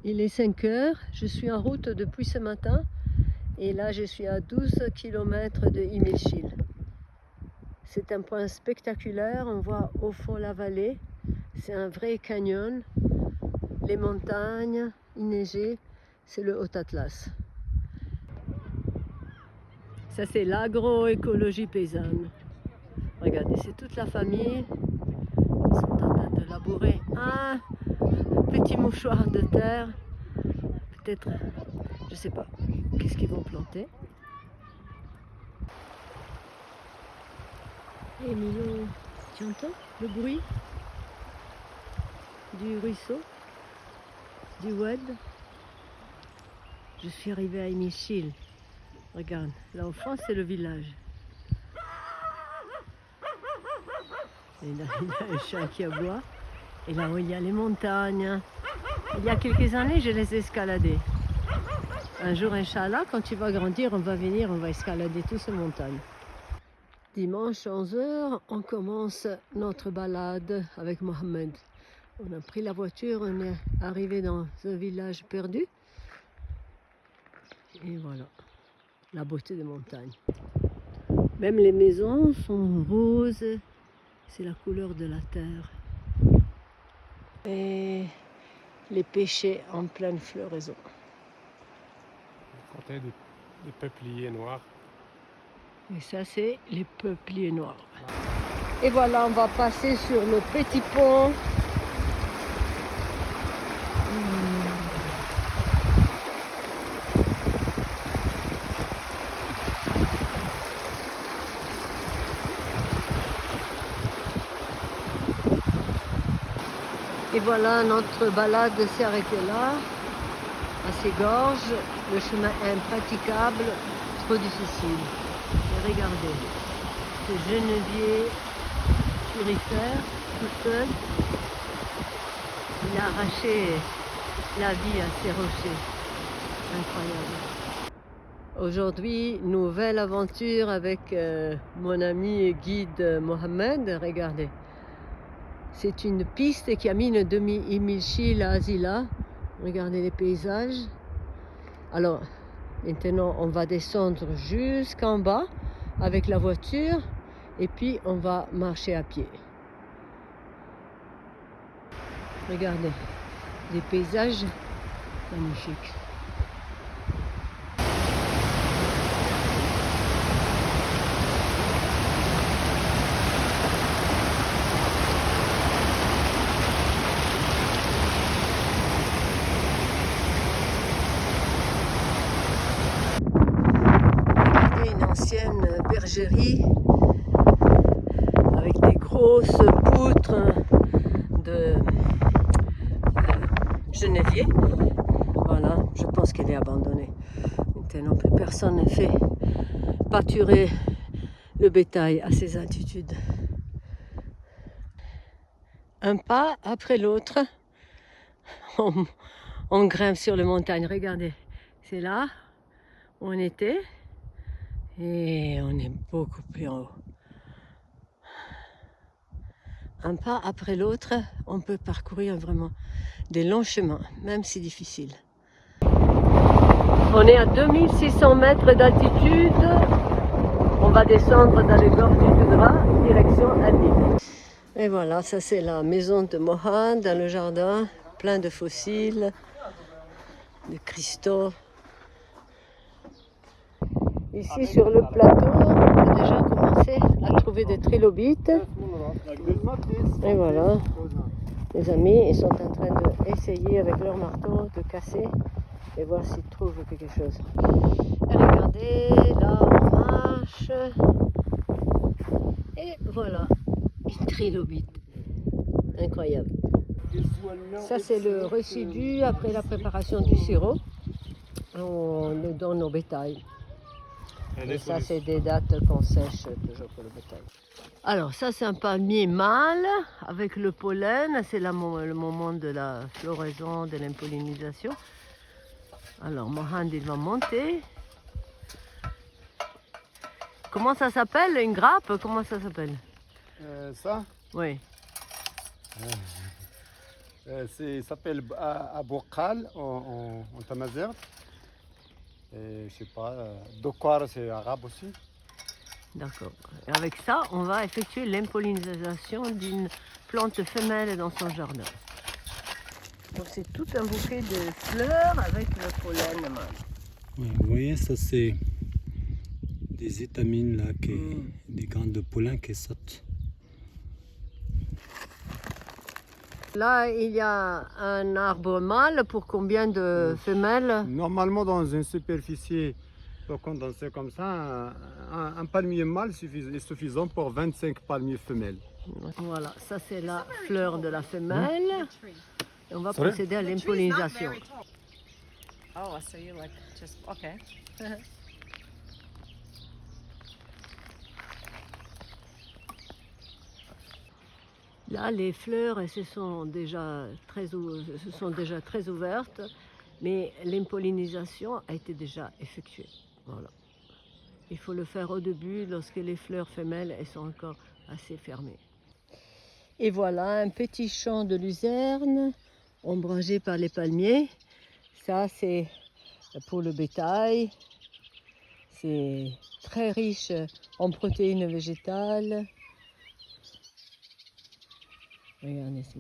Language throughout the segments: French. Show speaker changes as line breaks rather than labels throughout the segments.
Il est 5 heures, je suis en route depuis ce matin et là je suis à 12 km de Imilchil. C'est un point spectaculaire, on voit au fond la vallée, c'est un vrai canyon, les montagnes enneigées, c'est le Haut Atlas. Ça c'est l'agroécologie paysanne. Regardez, c'est toute la famille, ils sont en train de labourer un petit mouchoir de terre, peut-être, je sais pas, qu'est-ce qu'ils vont planter. Et Milo, tu entends le bruit du ruisseau, du Oued? Je suis arrivée à Imilchil. Regarde, là au fond c'est le village. Et là, il y a un chat qui aboie. Et là où il y a les montagnes. Il y a quelques années, je les ai escaladées. Un jour, Inch'Allah, quand tu vas grandir, on va venir, on va escalader toutes ces montagnes. Dimanche 11 h, on commence notre balade avec Mohamed. On a pris la voiture, on est arrivé dans un village perdu. Et voilà, la beauté des montagnes. Même les maisons sont roses, c'est la couleur de la terre. Et les pêchers en pleine floraison.
Quand des peupliers noirs.
Et ça, c'est les peupliers noirs. Et voilà, on va passer sur le petit pont. Et voilà, notre balade s'est arrêtée là, à ces gorges. Le chemin est impraticable, trop difficile. Et regardez, ce genevier turifère, tout seul, il a arraché la vie à ces rochers. Incroyable. Aujourd'hui, nouvelle aventure avec mon ami et guide Mohamed. Regardez. C'est une piste qui amène de Imilchil à Azila. Regardez les paysages. Alors, maintenant, on va descendre jusqu'en bas avec la voiture et puis on va marcher à pied. Regardez, les paysages magnifiques. Ancienne bergerie avec des grosses poutres de genévier. Voilà, je pense qu'elle est abandonnée. Maintenant, plus personne ne fait pâturer le bétail à ces altitudes. Un pas après l'autre, on grimpe sur les montagnes. Regardez, c'est là où on était. Et on est beaucoup plus en haut. Un pas après l'autre, on peut parcourir vraiment des longs chemins, même si difficile. On est à 2600 mètres d'altitude. On va descendre dans les gorges du Toudra, direction Adib. Et voilà, ça c'est la maison de Mohan dans le jardin, plein de fossiles, de cristaux. Ici sur le plateau, on a déjà commencé à trouver des trilobites. Et voilà, les amis, ils sont en train d'essayer avec leur marteau de casser et voir s'ils trouvent quelque chose. Et regardez, là on marche. Et voilà, une trilobite. Incroyable. Ça c'est le résidu après la préparation du sirop. On le donne au bétail. Et ça, c'est des dattes qu'on sèche toujours pour le bétail. Alors, ça, c'est un palmier mâle avec le pollen. C'est le moment de la floraison, de l'impollinisation. Alors, Mohamed, il va monter. Comment ça s'appelle? Une grappe? Comment ça s'appelle?
Ça?
Oui.
Ça s'appelle Aboukal en Tamazight. Et je sais pas, Dokar c'est arabe aussi.
D'accord. Et avec ça, on va effectuer l'impollinisation d'une plante femelle dans son jardin. Donc c'est tout un bouquet de fleurs avec le pollen mâle.
Ouais, vous voyez, ça c'est des étamines là, des graines de pollen qui sautent.
Là, il y a un arbre mâle pour combien de femelles?
Normalement, dans une superficie condensée comme ça, un palmier mâle est suffisant pour 25 palmiers femelles.
Voilà, ça c'est la fleur de la femelle. Et on va procéder à l'impollinisation.
Oh, so you like just okay.
Là, les fleurs elles se sont déjà très ouvertes, mais l'impollinisation a été déjà effectuée. Voilà. Il faut le faire au début, lorsque les fleurs femelles elles sont encore assez fermées. Et voilà un petit champ de luzerne ombragé par les palmiers. Ça, c'est pour le bétail. C'est très riche en protéines végétales. Regardez ça.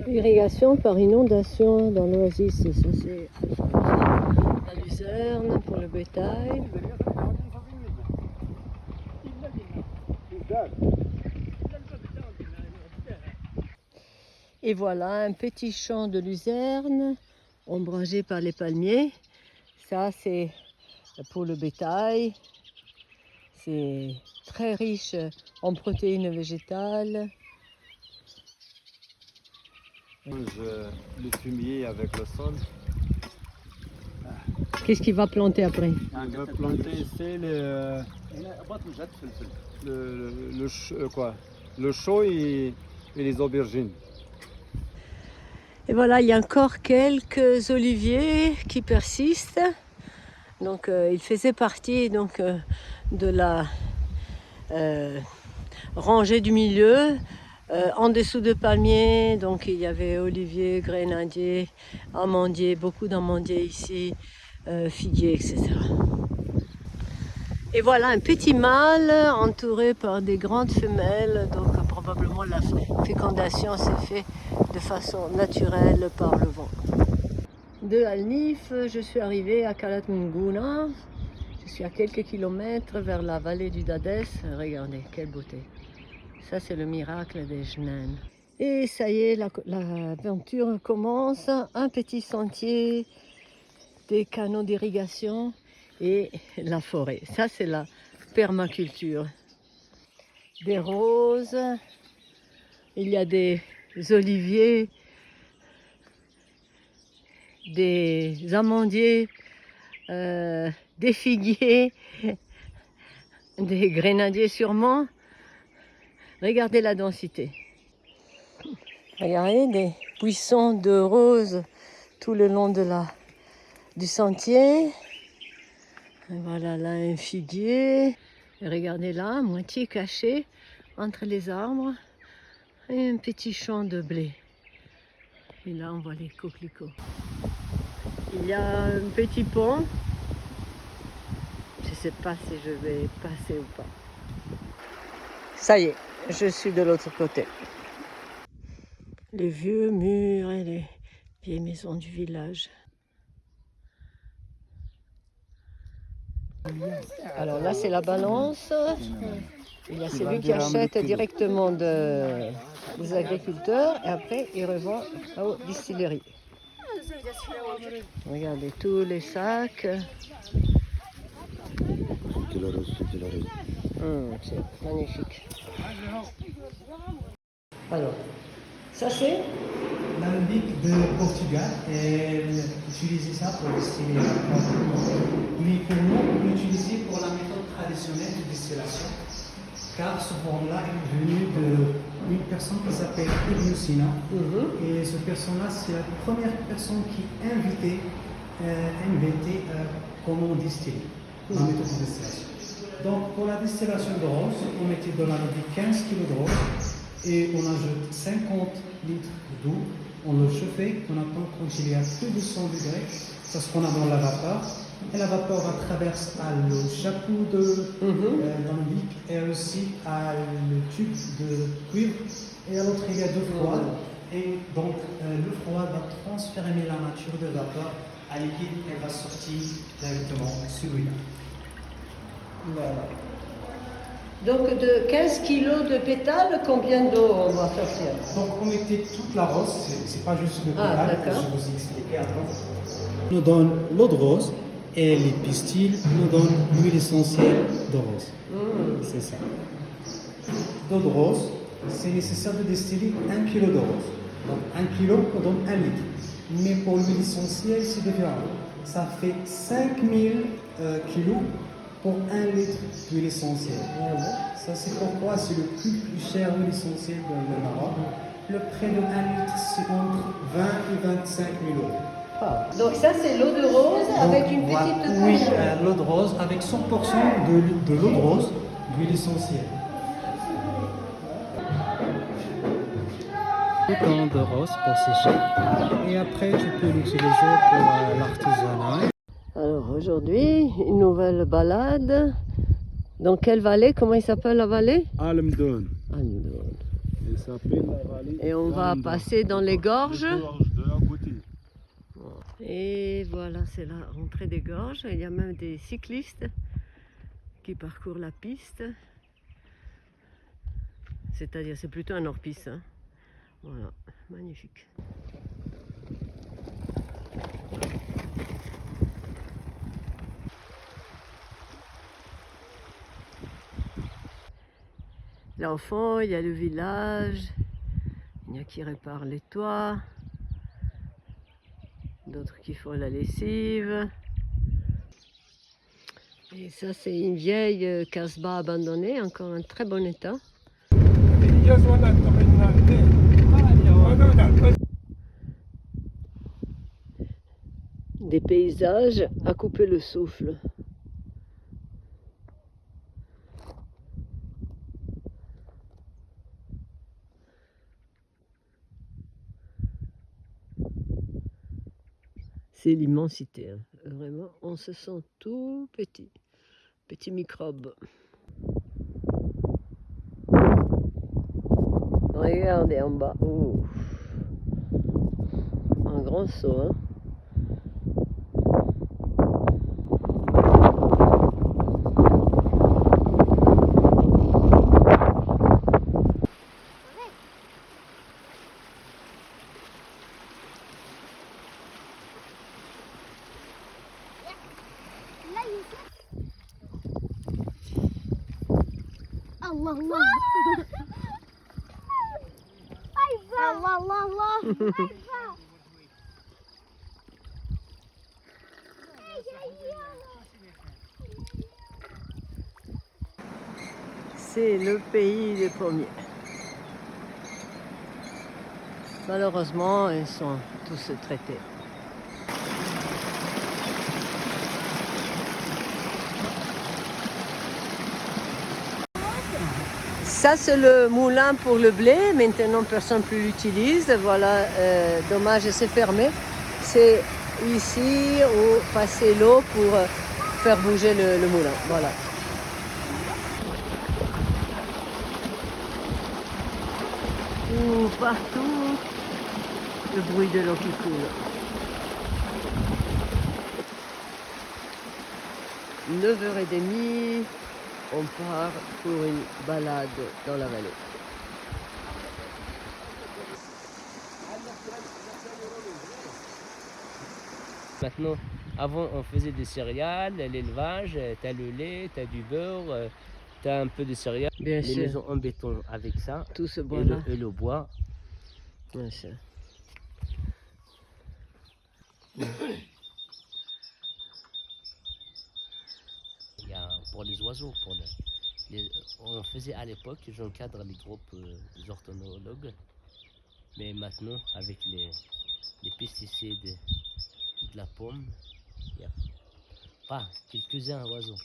Irrigation par inondation dans l'oasis. Ça, c'est la luzerne pour le bétail. Et voilà un petit champ de luzerne ombragé par les palmiers. Ça, c'est pour le bétail. C'est très riche en protéines végétales.
Le fumier avec le sol.
Qu'est-ce qu'il va planter après?
On va planter ici le chou et les aubergines.
Et voilà, il y a encore quelques oliviers qui persistent. Donc, il faisait partie donc, de la rangée du milieu. En dessous de palmiers, donc il y avait olivier, grenadier, amandier, beaucoup d'amandiers ici, figuier, etc. Et voilà un petit mâle entouré par des grandes femelles, donc probablement la fécondation s'est faite de façon naturelle par le vent. De Al-Nif, je suis arrivée à Kalat Munguna. Je suis à quelques kilomètres vers la vallée du Dadès. Regardez, quelle beauté! Ça, c'est le miracle des Jnan. Et ça y est, l'aventure commence. Un petit sentier, des canaux d'irrigation et la forêt. Ça, c'est la permaculture. Des roses, il y a des oliviers, des amandiers, des figuiers, des grenadiers sûrement. Regardez la densité. Regardez des buissons de roses tout le long du sentier. Et voilà là un figuier. Et regardez là, moitié caché entre les arbres. Et un petit champ de blé. Et là on voit les coquelicots. Il y a un petit pont. Je ne sais pas si je vais passer ou pas. Ça y est. Je suis de l'autre côté. Les vieux murs et les vieilles maisons du village. Alors là, c'est la balance. Il y a celui qui achète directement des agriculteurs et après, il revend aux distilleries. Regardez tous les sacs. C'est magnifique. Alors, ça c'est
l'alambic de Portugal. Elle utilisait ça pour distiller la poudre. Mais pour nous, on l'utilisait pour la méthode traditionnelle de distillation. Car ce forme-là est venu d'une personne qui s'appelle Ibn Sina. Et cette personne-là, c'est la première personne qui a inventé comment distiller, la méthode de distillation. Donc pour la distillation de rose, on mettait dans l'alambic 15 kg de rose et on ajoute 50 litres d'eau. On le chauffe, on attend quand il y a plus de 100 degrés. C'est ce qu'on a dans la vapeur. Et la vapeur traverse à le chapeau d'ambique et aussi à le tube de cuivre. Et à l'autre, il y a deux froids. Et donc, le froid va transférer la nature de vapeur à liquide et va sortir directement celui-là.
Voilà. Donc de 15 kg de pétales, combien d'eau on va sortir?
Donc on mettait toute la rose, c'est pas juste le pétale,
d'accord.
je vous expliquer avant. Nous donne l'eau de rose et les pistils nous donnent l'huile essentielle de rose. C'est ça. L'eau de rose, c'est nécessaire de distiller 1 kg de rose. Donc 1 kg, on donne 1 litre. Mais pour l'huile essentielle, c'est différent. Ça fait 5000 kilos pour 1 litre d'huile essentielle. Ça, c'est pourquoi c'est le plus cher huile essentielle dans le Maroc. Le prix de 1 litre, c'est entre 20 et 25 000 euros.
Ah. Donc ça, c'est l'eau de rose avec une petite touche.
Oui, l'eau de rose avec 100% de l'eau de rose, d'huile essentielle. Le temps de rose pour sécher. Et après, tu peux l'utiliser pour l'artisanat.
Alors aujourd'hui, une nouvelle balade. Dans quelle vallée? Comment il s'appelle la vallée?
Almdon.
Almdon.
Il s'appelle la vallée.
Et on va passer dans les gorges.
De la côté.
Et voilà, c'est la rentrée des gorges. Il y a même des cyclistes qui parcourent la piste. C'est-à-dire, c'est plutôt un hors-piste. Hein. Voilà, magnifique. Là au fond, il y a le village. Il y a qui réparent les toits. D'autres qui font la lessive. Et ça, c'est une vieille casbah abandonnée, encore en très bon état. Des paysages à couper le souffle. C'est l'immensité, hein. Vraiment, on se sent tout petit, petit microbe. Regardez en bas, ouh. Un grand saut, hein.
Allah Allah. Allah Allah Allah.
C'est le pays des pommiers. Malheureusement, ils sont tous traités. Ça, c'est le moulin pour le blé. Maintenant, personne ne plus l'utilise. Voilà, dommage, c'est fermé. C'est ici où passer l'eau pour faire bouger le moulin. Voilà. Partout, le bruit de l'eau qui coule. 9h30, on part pour une balade dans la vallée.
Maintenant, avant on faisait des céréales, l'élevage, t'as le lait, t'as du beurre, t'as un peu de céréales.
Bien
les
sûr.
maisons en béton avec ça.
Tout ce
et
bois-là.
le bois.
Bien sûr.
Il y a pour les oiseaux, on faisait à l'époque, j'encadre les groupes des ornithologues, mais maintenant avec les pesticides de la pomme, il y a pas quelques-uns oiseaux.